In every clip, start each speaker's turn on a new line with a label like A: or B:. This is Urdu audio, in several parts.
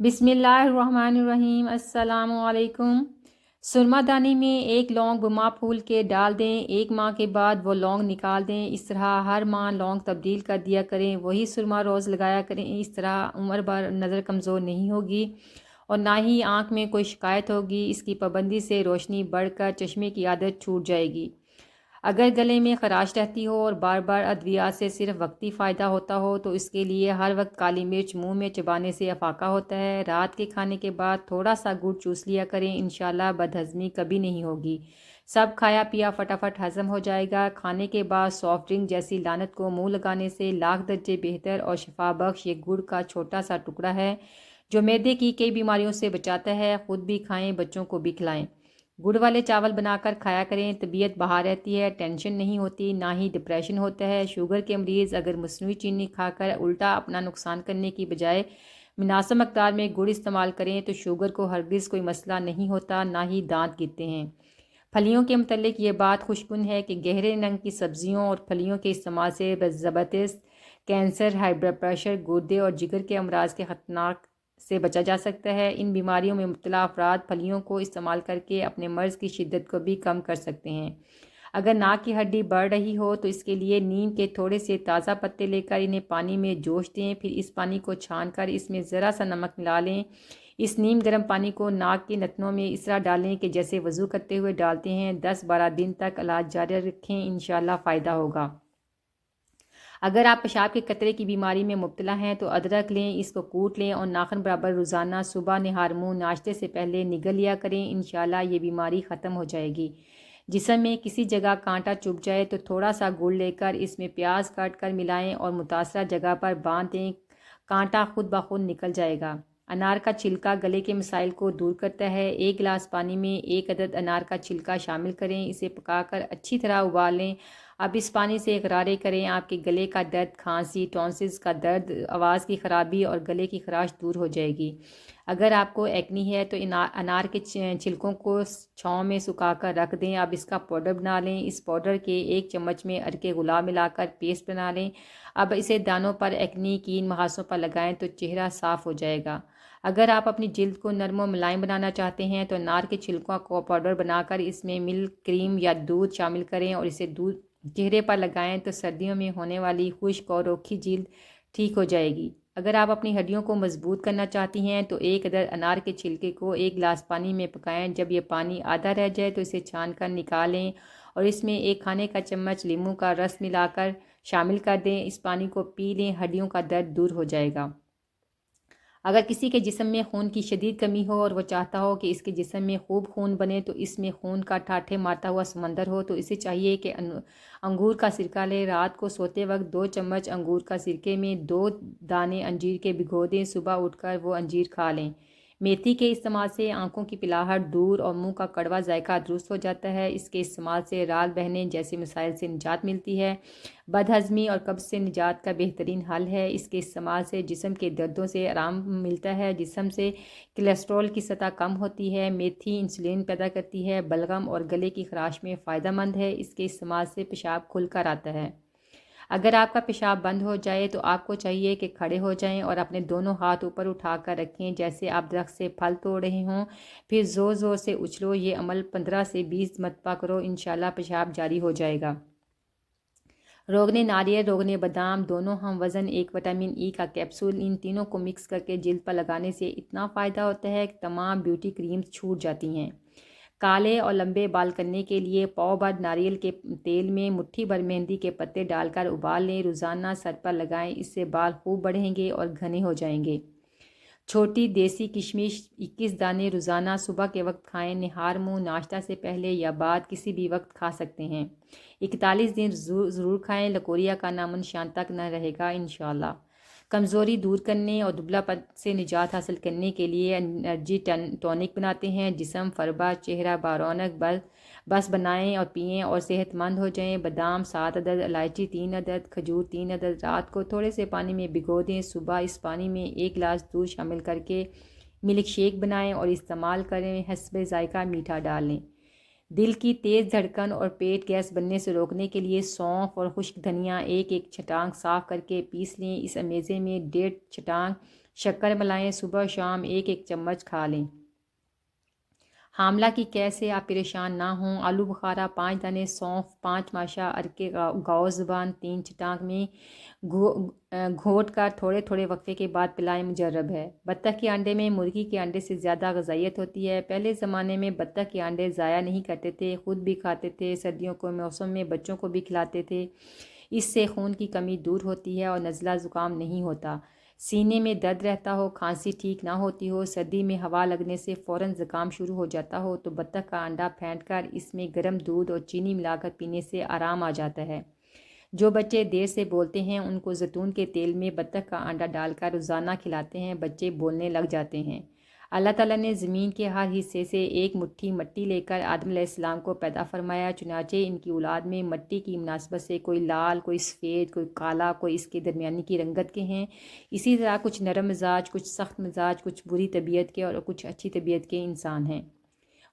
A: بسم اللہ الرحمن الرحیم۔ السلام علیکم۔ سرما دانی میں ایک لونگ بما پھول کے ڈال دیں، 1 ماہ کے بعد وہ لونگ نکال دیں۔ اس طرح ہر ماہ لونگ تبدیل کر دیا کریں، وہی سرما روز لگایا کریں۔ اس طرح عمر بھر نظر کمزور نہیں ہوگی اور نہ ہی آنکھ میں کوئی شکایت ہوگی۔ اس کی پابندی سے روشنی بڑھ کر چشمے کی عادت چھوٹ جائے گی۔ اگر گلے میں خراش رہتی ہو اور بار بار ادویات سے صرف وقتی فائدہ ہوتا ہو تو اس کے لیے ہر وقت کالی مرچ منہ میں چبانے سے افاقہ ہوتا ہے۔ رات کے کھانے کے بعد تھوڑا سا گڑ چوس لیا کریں، انشاءاللہ بدہضمی کبھی نہیں ہوگی۔ سب کھایا پیا فٹافٹ ہضم ہو جائے گا۔ کھانے کے بعد سافٹ ڈرنک جیسی لعنت کو منہ لگانے سے لاکھ درجے بہتر اور شفا بخش یہ گڑ کا چھوٹا سا ٹکڑا ہے جو معدے کی کئی بیماریوں سے بچاتا ہے۔ خود بھی کھائیں، بچوں کو بھی کھلائیں۔ گڑ والے چاول بنا کر کھایا کریں، طبیعت بہار رہتی ہے، ٹینشن نہیں ہوتی، نہ ہی ڈپریشن ہوتا ہے۔ شوگر کے مریض اگر مصنوعی چینی کھا کر الٹا اپنا نقصان کرنے کی بجائے مناسب مقدار میں گڑ استعمال کریں تو شوگر کو ہرگز کوئی مسئلہ نہیں ہوتا، نہ ہی دانت گرتے ہیں۔ پھلیوں کے متعلق یہ بات خوشگوار ہے کہ گہرے رنگ کی سبزیوں اور پھلیوں کے استعمال سے ذیابیطس، کینسر، ہائی بلڈ پریشر، گردے اور جگر کے امراض کے خطرناک سے بچا جا سکتا ہے۔ ان بیماریوں میں مبتلا افراد پھلیوں کو استعمال کر کے اپنے مرض کی شدت کو بھی کم کر سکتے ہیں۔ اگر ناک کی ہڈی بڑھ رہی ہو تو اس کے لیے نیم کے تھوڑے سے تازہ پتے لے کر انہیں پانی میں جوش دیں، پھر اس پانی کو چھان کر اس میں ذرا سا نمک ملا لیں۔ اس نیم گرم پانی کو ناک کے نتنوں میں اس طرح ڈالیں کہ جیسے وضو کرتے ہوئے ڈالتے ہیں۔ 10-12 دن تک علاج جاری رکھیں، انشاءاللہ فائدہ ہوگا۔ اگر آپ پیشاب کے قطرے کی بیماری میں مبتلا ہیں تو ادرک لیں، اس کو کوٹ لیں اور ناخن برابر روزانہ صبح نہار منہ ناشتے سے پہلے نگل لیا کریں، انشاءاللہ یہ بیماری ختم ہو جائے گی۔ جسم میں کسی جگہ کانٹا چبھ جائے تو تھوڑا سا گڑ لے کر اس میں پیاز کاٹ کر ملائیں اور متاثرہ جگہ پر باندھ دیں، کانٹا خود بخود نکل جائے گا۔ انار کا چھلکا گلے کے مسائل کو دور کرتا ہے۔ 1 گلاس پانی میں 1 عدد انار کا چھلکا شامل کریں، اسے پکا کر اچھی طرح ابال لیں۔ اب اس پانی سے غرارے کریں، آپ کے گلے کا درد، کھانسی، ٹونسلز کا درد، آواز کی خرابی اور گلے کی خراش دور ہو جائے گی۔ اگر آپ کو ایکنی ہے تو انار کے چھلکوں کو چھاؤں میں سکھا کر رکھ دیں۔ اب اس کا پاؤڈر بنا لیں، اس پاؤڈر کے 1 چمچ میں عرق گلاب ملا کر پیسٹ بنا لیں۔ اب اسے دانوں پر، ایکنی، کین، محاسوں پر لگائیں تو چہرہ صاف ہو جائے گا۔ اگر آپ اپنی جلد کو نرم و ملائم بنانا چاہتے ہیں تو انار کے چھلکوں کو پاؤڈر بنا کر اس میں ملک، کریم یا دودھ شامل کریں اور اسے چہرے پر لگائیں تو سردیوں میں ہونے والی خشک اور روکھی جلد ٹھیک ہو جائے گی۔ اگر آپ اپنی ہڈیوں کو مضبوط کرنا چاہتی ہیں تو 1 عدد انار کے چھلکے کو 1 گلاس پانی میں پکائیں، جب یہ پانی آدھا رہ جائے تو اسے چھان کر نکالیں اور اس میں 1 کھانے کا چمچ لیموں کا رس ملا کر شامل کر دیں۔ اس پانی کو پی لیں، ہڈیوں کا درد دور ہو جائے گا۔ اگر کسی کے جسم میں خون کی شدید کمی ہو اور وہ چاہتا ہو کہ اس کے جسم میں خوب خون بنے تو اس میں خون کا ٹھاٹھے مارتا ہوا سمندر ہو، تو اسے چاہیے کہ انگور کا سرکہ لے، رات کو سوتے وقت 2 چمچ انگور کا سرکے میں 2 دانے انجیر کے بھگو دیں، صبح اٹھ کر وہ انجیر کھا لیں۔ میتھی کے استعمال سے آنکھوں کی پلاہٹ دور اور منہ کا کڑوا ذائقہ درست ہو جاتا ہے۔ اس کے استعمال سے رال بہنے جیسے مسائل سے نجات ملتی ہے۔ بد ہضمی اور قبض سے نجات کا بہترین حل ہے۔ اس کے استعمال سے جسم کے دردوں سے آرام ملتا ہے، جسم سے کولیسٹرول کی سطح کم ہوتی ہے۔ میتھی انسولین پیدا کرتی ہے، بلغم اور گلے کی خراش میں فائدہ مند ہے۔ اس کے استعمال سے پیشاب کھل کر آتا ہے۔ اگر آپ کا پیشاب بند ہو جائے تو آپ کو چاہیے کہ کھڑے ہو جائیں اور اپنے دونوں ہاتھ اوپر اٹھا کر رکھیں جیسے آپ درخت سے پھل توڑ رہے ہوں، پھر زور زور سے اچھلو۔ یہ عمل 15 سے 20 مرتبہ کرو، انشاءاللہ پیشاب جاری ہو جائے گا۔ روغن ناریل، روغن بادام دونوں ہم وزن، 1 وٹامن ای کا کیپسول، ان تینوں کو مکس کر کے جلد پر لگانے سے اتنا فائدہ ہوتا ہے کہ تمام بیوٹی کریمز چھوٹ جاتی ہیں۔ کالے اور لمبے بال کرنے کے لیے پاؤ بھر ناریل کے تیل میں مٹھی بھر مہندی کے پتے ڈال کر ابال لیں، روزانہ سر پر لگائیں، اس سے بال خوب بڑھیں گے اور گھنے ہو جائیں گے۔ چھوٹی دیسی کشمش 21 دانے روزانہ صبح کے وقت کھائیں، نہار منہ ناشتہ سے پہلے یا بعد کسی بھی وقت کھا سکتے ہیں۔ 41 دن ضرور کھائیں، لکوریا کا نامن نشان تک نہ رہے گا انشاءاللہ۔ کمزوری دور کرنے اور دبلا پن سے نجات حاصل کرنے کے لیے انرجی ٹونک بناتے ہیں، جسم فربا، چہرہ بارونق، بس بنائیں اور پئیں اور صحت مند ہو جائیں۔ بادام 7 عدد، الائچی 3 عدد، کھجور 3 عدد رات کو تھوڑے سے پانی میں بھگو دیں، صبح اس پانی میں 1 گلاس دودھ شامل کر کے ملک شیک بنائیں اور استعمال کریں، حسب ذائقہ میٹھا ڈال لیں۔ دل کی تیز دھڑکن اور پیٹ گیس بننے سے روکنے کے لیے سونف اور خشک دھنیا ایک ایک چھٹانگ صاف کر کے پیس لیں۔ اس امیزے میں 1.5 چھٹانگ شکر ملائیں۔ صبح شام ایک ایک چمچ کھا لیں۔ حاملہ کی قے سے آپ پریشان نہ ہوں۔ آلو بخارا 5 دانے، سونف 5 ماشا، ارکے گاؤ زبان 3 چھٹانگ میں گھونٹ کر تھوڑے تھوڑے وقفے کے بعد پلائیں، مجرب ہے۔ بطخ کے انڈے میں مرغی کے انڈے سے زیادہ غذائیت ہوتی ہے۔ پہلے زمانے میں بطخ کے انڈے ضائع نہیں کرتے تھے، خود بھی کھاتے تھے، سردیوں کے موسم میں بچوں کو بھی کھلاتے تھے۔ اس سے خون کی کمی دور ہوتی ہے اور نزلہ زکام نہیں ہوتا۔ سینے میں درد رہتا ہو، کھانسی ٹھیک نہ ہوتی ہو، سردی میں ہوا لگنے سے فوراً زکام شروع ہو جاتا ہو تو بطخ کا انڈا پھینٹ کر اس میں گرم دودھ اور چینی ملا کر پینے سے آرام آ جاتا ہے۔ جو بچے دیر سے بولتے ہیں ان کو زیتون کے تیل میں بطخ کا انڈا ڈال کر روزانہ کھلاتے ہیں، بچے بولنے لگ جاتے ہیں۔ اللہ تعالیٰ نے زمین کے ہر حصے سے ایک مٹھی مٹی لے کر آدم علیہ السلام کو پیدا فرمایا، چنانچہ ان کی اولاد میں مٹی کی مناسبت سے کوئی لال، کوئی سفید، کوئی کالا، کوئی اس کے درمیانی کی رنگت کے ہیں۔ اسی طرح کچھ نرم مزاج، کچھ سخت مزاج، کچھ بری طبیعت کے اور کچھ اچھی طبیعت کے انسان ہیں۔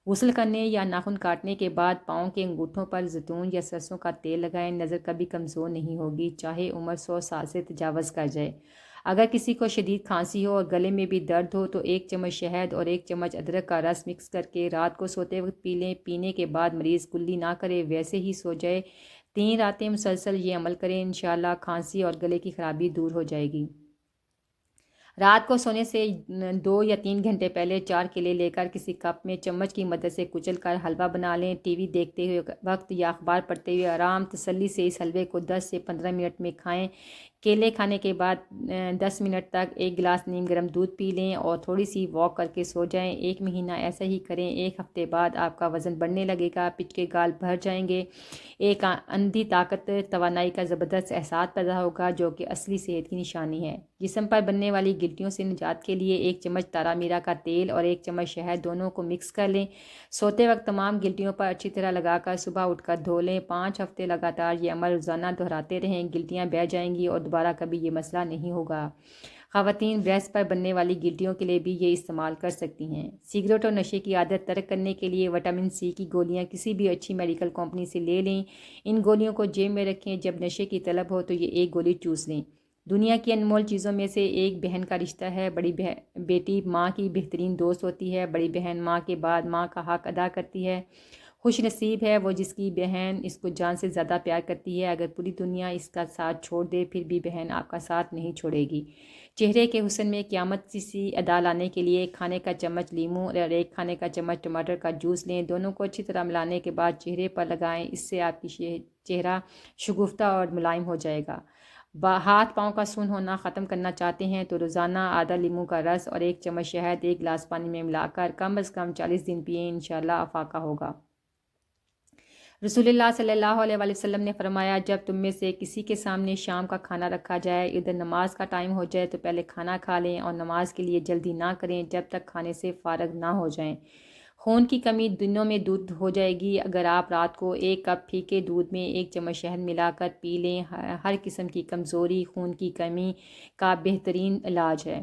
A: غسل کرنے یا ناخن کاٹنے کے بعد پاؤں کے انگوٹھوں پر زیتون یا سرسوں کا تیل لگائیں، نظر کبھی کمزور نہیں ہوگی، چاہے عمر 100 سال سے تجاوز کر جائے۔ اگر کسی کو شدید کھانسی ہو اور گلے میں بھی درد ہو تو 1 چمچ شہد اور 1 چمچ ادرک کا رس مکس کر کے رات کو سوتے وقت پی لیں۔ پینے کے بعد مریض کلی نہ کرے، ویسے ہی سو جائے۔ 3 راتیں مسلسل یہ عمل کریں، انشاءاللہ کھانسی اور گلے کی خرابی دور ہو جائے گی۔ رات کو سونے سے 2 یا 3 گھنٹے پہلے 4 کیلے لے کر کسی کپ میں چمچ کی مدد سے کچل کر حلوہ بنا لیں۔ ٹی وی دیکھتے ہوئے وقت یا اخبار پڑھتے ہوئے آرام تسلی سے اس حلوے کو 10 سے 15 منٹ میں کھائیں۔ کیلے کھانے کے بعد 10 منٹ تک 1 گلاس نیم گرم دودھ پی لیں اور تھوڑی سی واک کر کے سو جائیں۔ 1 مہینہ ایسا ہی کریں، 1 ہفتے بعد آپ کا وزن بڑھنے لگے گا، پچ کے گال بھر جائیں گے، ایک اندھی طاقت، توانائی کا زبردست احساس پیدا ہوگا جو کہ اصلی صحت کی نشانی ہے۔ جسم پر بننے والی گلٹیوں سے نجات کے لیے 1 چمچ تارا میرا کا تیل اور 1 چمچ شہد دونوں کو مکس کر لیں۔ سوتے وقت تمام گلٹیوں پر اچھی طرح لگا کر صبح اٹھ کر دھو لیں۔ 5 ہفتے لگاتار یہ عمل روزانہ دہراتے رہیں، گلٹیاں بہہ جائیں گی اور دوبارہ کبھی یہ مسئلہ نہیں ہوگا۔ خواتین بریسٹ پر بننے والی گلٹیوں کے لیے بھی یہ استعمال کر سکتی ہیں۔ سگریٹ اور نشے کی عادت ترک کرنے کے لیے وٹامن سی کی گولیاں کسی بھی اچھی میڈیکل کمپنی سے لے لیں۔ ان گولیوں کو جیب میں رکھیں، جب نشے کی طلب ہو تو یہ 1 گولی چوس لیں۔ دنیا کی انمول چیزوں میں سے ایک بہن کا رشتہ ہے۔ بڑی بیٹی ماں کی بہترین دوست ہوتی ہے، بڑی بہن ماں کے بعد ماں کا حق ادا کرتی ہے۔ خوش نصیب ہے وہ جس کی بہن اس کو جان سے زیادہ پیار کرتی ہے۔ اگر پوری دنیا اس کا ساتھ چھوڑ دے پھر بھی بہن آپ کا ساتھ نہیں چھوڑے گی۔ چہرے کے حسن میں قیامت سی ادا لانے کے لیے 1 کھانے کا چمچ لیموں اور 1 کھانے کا چمچ ٹماٹر کا جوس لیں، دونوں کو اچھی طرح ملانے کے بعد چہرے پر لگائیں، اس سے آپ کی چہرہ شگفتہ اور ملائم ہو جائے گا۔ ہاتھ پاؤں کا سون ہونا ختم کرنا چاہتے ہیں تو روزانہ آدھا لیموں کا رس اور 1 چمچ شہد 1 گلاس پانی میں ملا کر کم از کم 40 دن پئیں، انشاءاللہ افاقہ ہوگا۔ رسول اللہ صلی اللہ علیہ وسلم نے فرمایا، جب تم میں سے کسی کے سامنے شام کا کھانا رکھا جائے، ادھر نماز کا ٹائم ہو جائے تو پہلے کھانا کھا لیں اور نماز کے لیے جلدی نہ کریں جب تک کھانے سے فارغ نہ ہو جائیں۔ خون کی کمی دنوں میں دور ہو جائے گی اگر آپ رات کو 1 کپ پھیکے دودھ میں 1 چمچ شہد ملا کر پی لیں۔ ہر قسم کی کمزوری خون کی کمی کا بہترین علاج ہے۔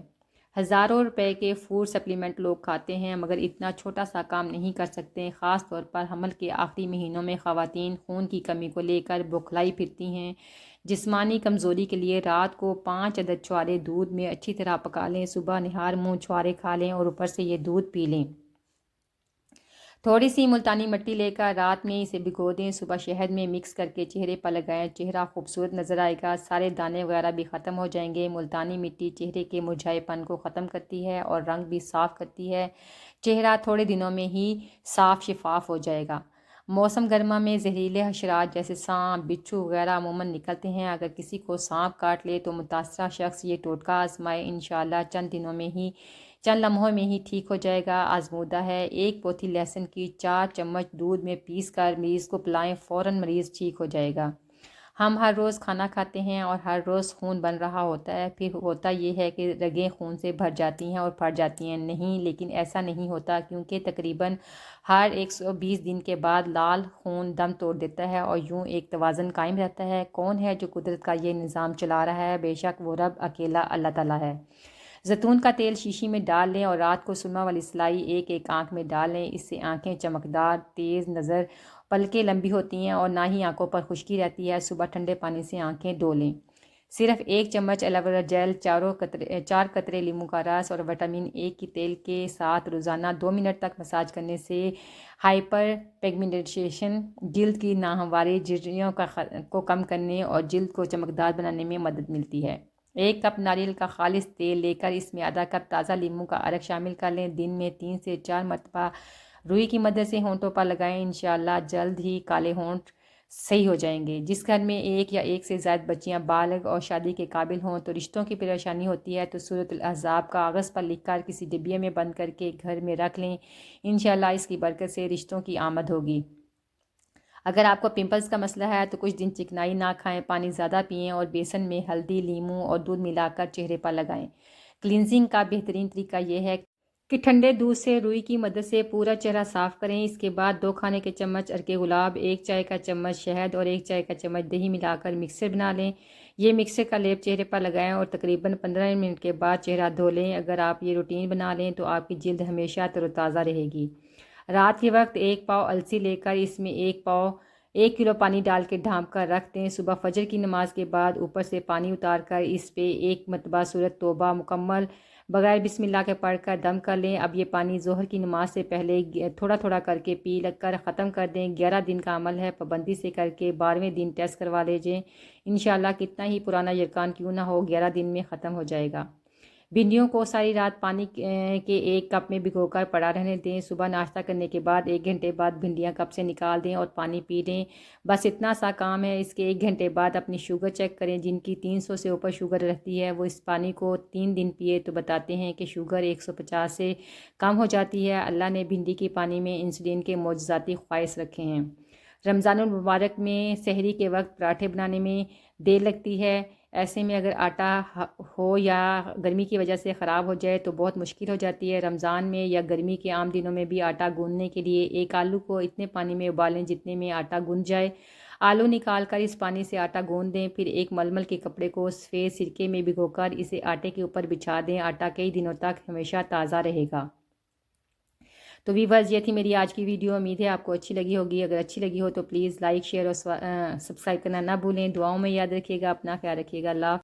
A: ہزاروں روپے کے فوڈ سپلیمنٹ لوگ کھاتے ہیں مگر اتنا چھوٹا سا کام نہیں کر سکتے۔ خاص طور پر حمل کے آخری مہینوں میں خواتین خون کی کمی کو لے کر بوکھلائی پھرتی ہیں۔ جسمانی کمزوری کے لیے رات کو 5 عدد چھوارے دودھ میں اچھی طرح پکا لیں، صبح نہار منہ چھوارے کھا لیں اور اوپر سے یہ دودھ پی لیں۔ تھوڑی سی ملتانی مٹی لے کر رات میں اسے بھگو دیں، صبح شہد میں مکس کر کے چہرے پر لگائیں، چہرہ خوبصورت نظر آئے گا، سارے دانے وغیرہ بھی ختم ہو جائیں گے۔ ملتانی مٹی چہرے کے مرجھائے پن کو ختم کرتی ہے اور رنگ بھی صاف کرتی ہے، چہرہ تھوڑے دنوں میں ہی صاف شفاف ہو جائے گا۔ موسم گرما میں زہریلے حشرات جیسے سانپ، بچھو وغیرہ عموماً نکلتے ہیں۔ اگر کسی کو سانپ کاٹ لے تو متاثرہ شخص یہ ٹوٹکا آزمائے، انشاءاللہ چند لمحوں میں ہی ٹھیک ہو جائے گا۔ آزمودہ ہے۔ 1 پوتھی لہسن کی 4 چمچ دودھ میں پیس کر مریض کو پلائیں، فوراً مریض ٹھیک ہو جائے گا۔ ہم ہر روز کھانا کھاتے ہیں اور ہر روز خون بن رہا ہوتا ہے، پھر ہوتا یہ ہے کہ رگیں خون سے بھر جاتی ہیں اور پھٹ جاتی ہیں۔ نہیں، لیکن ایسا نہیں ہوتا کیونکہ تقریباً ہر 120 دن کے بعد لال خون دم توڑ دیتا ہے اور یوں ایک توازن قائم رہتا ہے۔ کون ہے جو قدرت کا یہ نظام چلا رہا ہے؟ بے شک وہ رب اکیلا اللہ تعالیٰ ہے۔ زیتون کا تیل شیشی میں ڈال لیں اور رات کو سرما والی سلائی ایک ایک آنکھ میں ڈال لیں. اس سے آنکھیں چمکدار، تیز نظر، پلکیں لمبی ہوتی ہیں اور نہ ہی آنکھوں پر خشکی رہتی ہے. صبح ٹھنڈے پانی سے آنکھیں دھو لیں. صرف 1 چمچ ایلوویرا جیل، 4 قطرے لیموں کا رس اور وٹامن اے کی تیل کے ساتھ روزانہ 2 منٹ تک مساج کرنے سے ہائپر پیگمنٹیشن، جلد کی ناہمواری، جھرریوں کو کم کرنے اور جلد کو چمکدار بنانے میں مدد ملتی ہے. 1 کپ ناریل کا خالص تیل لے کر اس میں آدھا کپ تازہ لیموں کا عرق شامل کر لیں. دن میں 3 سے 4 مرتبہ روئی کی مدد سے ہونٹوں پر لگائیں. انشاءاللہ جلد ہی کالے ہونٹ صحیح ہو جائیں گے. جس گھر میں 1 یا 1 سے زائد بچیاں بالغ اور شادی کے قابل ہوں تو رشتوں کی پریشانی ہوتی ہے تو سورۃ الاحزاب کا کاغذ پر لکھ کر کسی ڈبے میں بند کر کے گھر میں رکھ لیں. انشاءاللہ اس کی برکت سے رشتوں کی آمد ہوگی. اگر آپ کو پمپلز کا مسئلہ ہے تو کچھ دن چکنائی نہ کھائیں، پانی زیادہ پئیں اور بیسن میں ہلدی، لیموں اور دودھ ملا کر چہرے پر لگائیں. کلینزنگ کا بہترین طریقہ یہ ہے کہ ٹھنڈے دودھ سے روئی کی مدد سے پورا چہرہ صاف کریں. اس کے بعد 2 کھانے کے چمچ عرق گلاب، 1 چائے کا چمچ شہد اور 1 چائے کا چمچ دہی ملا کر مکسر بنا لیں. یہ مکسر کا لیپ چہرے پر لگائیں اور تقریباً 15 منٹ کے بعد چہرہ دھو لیں. اگر آپ یہ روٹین بنا لیں تو آپ کی جلد ہمیشہ تر و تازہ رہے گی. رات کے وقت 1 پاؤ السی لے کر اس میں 1 کلو پانی ڈال کے ڈھانپ کر رکھ دیں. صبح فجر کی نماز کے بعد اوپر سے پانی اتار کر اس پہ 1 مرتبہ سورۃ توبہ مکمل بغیر بسم اللہ کے پڑھ کر دم کر لیں. اب یہ پانی ظہر کی نماز سے پہلے تھوڑا تھوڑا کر کے پی کر ختم کر دیں. 11 دن کا عمل ہے، پابندی سے کر کے 12ویں دن ٹیسٹ کروا لیجئے. انشاءاللہ کتنا ہی پرانا یرکان کیوں نہ ہو 11 دن میں ختم ہو جائے گا. بھنڈیوں کو ساری رات پانی کے 1 کپ میں بھگو کر پڑا رہنے دیں. صبح ناشتہ کرنے کے بعد 1 گھنٹے بعد بھنڈیاں کپ سے نکال دیں اور پانی پی لیں. بس اتنا سا کام ہے. اس کے 1 گھنٹے بعد اپنی شوگر چیک کریں. جن کی 300 سے اوپر شوگر رہتی ہے وہ اس پانی کو 3 دن پیے تو بتاتے ہیں کہ شوگر 150 سے کم ہو جاتی ہے. اللہ نے بھنڈی کے پانی میں انسولین کے معجزاتی خواص رکھے ہیں. رمضان المبارک میں سحری کے وقت پراٹھے بنانے میں دیر لگتی ہے. ایسے میں اگر آٹا ہو یا گرمی کی وجہ سے خراب ہو جائے تو بہت مشکل ہو جاتی ہے. رمضان میں یا گرمی کے عام دنوں میں بھی آٹا گوندنے کے لیے 1 آلو کو اتنے پانی میں ابالیں جتنے میں آٹا گوند جائے. آلو نکال کر اس پانی سے آٹا گوندھ دیں. پھر ایک ململ کے کپڑے کو سفید سرکے میں بھگو کر اسے آٹے کے اوپر بچھا دیں. آٹا کئی دنوں تک ہمیشہ تازہ رہے گا. تو ویورز یہ تھی میری آج کی ویڈیو. امید ہے آپ کو اچھی لگی ہوگی. اگر اچھی لگی ہو تو پلیز لائک، شیئر اور سبسکرائب کرنا نہ بھولیں. دعاؤں میں یاد رکھیے گا. اپنا خیال رکھیے گا. اللہ